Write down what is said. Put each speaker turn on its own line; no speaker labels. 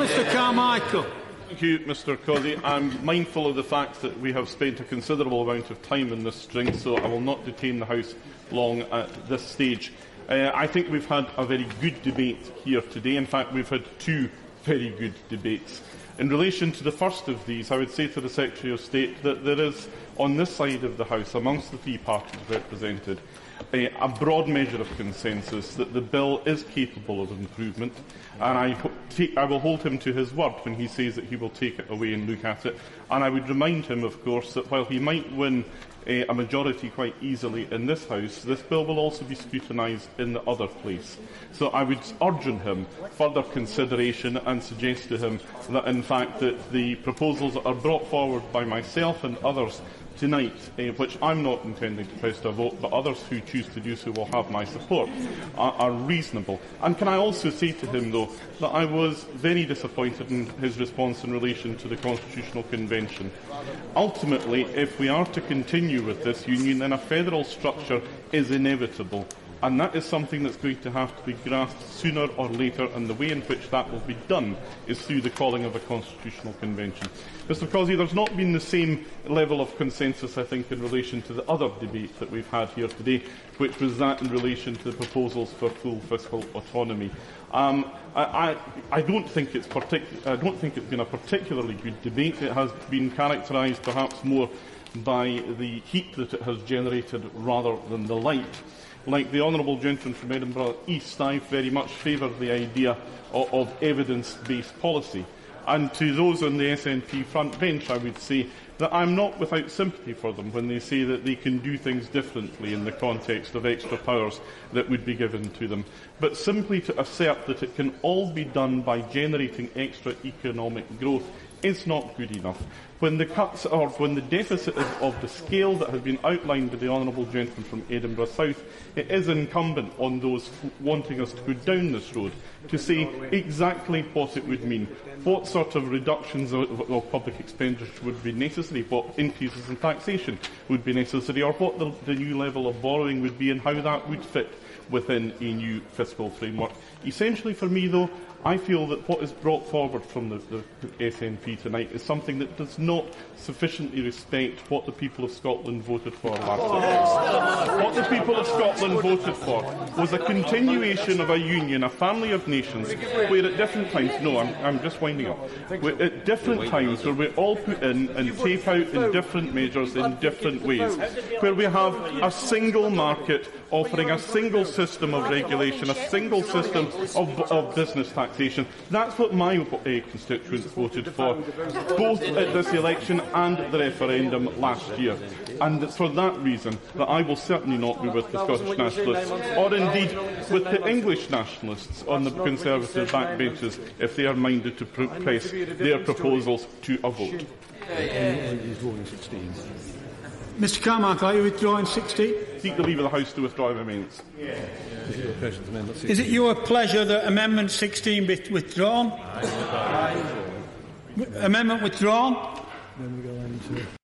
Alistair Carmichael.
Thank you, Mr Causey. I'm mindful of the fact that we have spent a considerable amount of time in this string, so I will not detain the House long at this stage. I think we've had a very good debate here today. In fact, we've had two very good debates. In relation to the first of these, I would say to the Secretary of State that there is, on this side of the House, amongst the three parties represented, a broad measure of consensus that the bill is capable of improvement, and I will hold him to his word when he says that he will take it away and look at it. And I would remind him, of course, that while he might win a majority quite easily in this House, this bill will also be scrutinised in the other place. So I would urge on him further consideration and suggest to him that, in fact, that the proposals that are brought forward by myself and others tonight, which I'm not intending to press to a vote, but others who choose to do so will have my support, are reasonable. And can I also say to him, though, that I was very disappointed in his response in relation to the Constitutional Convention. Ultimately, if we are to continue with this union, then a federal structure is inevitable. And that is something that's going to have to be grasped sooner or later, and the way in which that will be done is through the calling of a constitutional convention. Mr Causey, there's not been the same level of consensus, I think, in relation to the other debate that we've had here today, which was that in relation to the proposals for full fiscal autonomy. I don't think it's been a particularly good debate. It has been characterised perhaps more by the heat that it has generated rather than the light. Like the honourable gentleman from Edinburgh East, I very much favour the idea of evidence-based policy. And to those on the SNP front bench, I would say that I'm not without sympathy for them when they say that they can do things differently in the context of extra powers that would be given to them. But simply to assert that it can all be done by generating extra economic growth is not good enough. When the cuts or when the deficit is of the scale that has been outlined by the honourable gentleman from Edinburgh South, it is incumbent on those wanting us to go down this road to say exactly what it would mean, what sort of reductions of public expenditure would be necessary, what increases in taxation would be necessary, or what the new level of borrowing would be and how that would fit within a new fiscal framework. Essentially for me, though, I feel that what is brought forward from the SNP tonight is something that does not sufficiently respect what the people of Scotland voted for last year. What the people of Scotland voted for was a continuation of a union, a family of nations, where at different times, I'm just winding up, at different times where we all put in and take out in different measures in different ways, where we have a single market offering a single system of regulation, a single system of business taxation. That's what my constituents voted for, both at this election and the referendum last year. And it's for that reason that I will certainly not be with the Scottish Nationalists, or indeed with the English Nationalists on the Conservative backbenches, if they are minded to press their proposals to a vote.
Mr Carmichael, are you withdrawing 16?
Seek the leave of the House to withdraw amendments.
Is it your pleasure that Amendment 16 be withdrawn? Amendment withdrawn. Then we go on to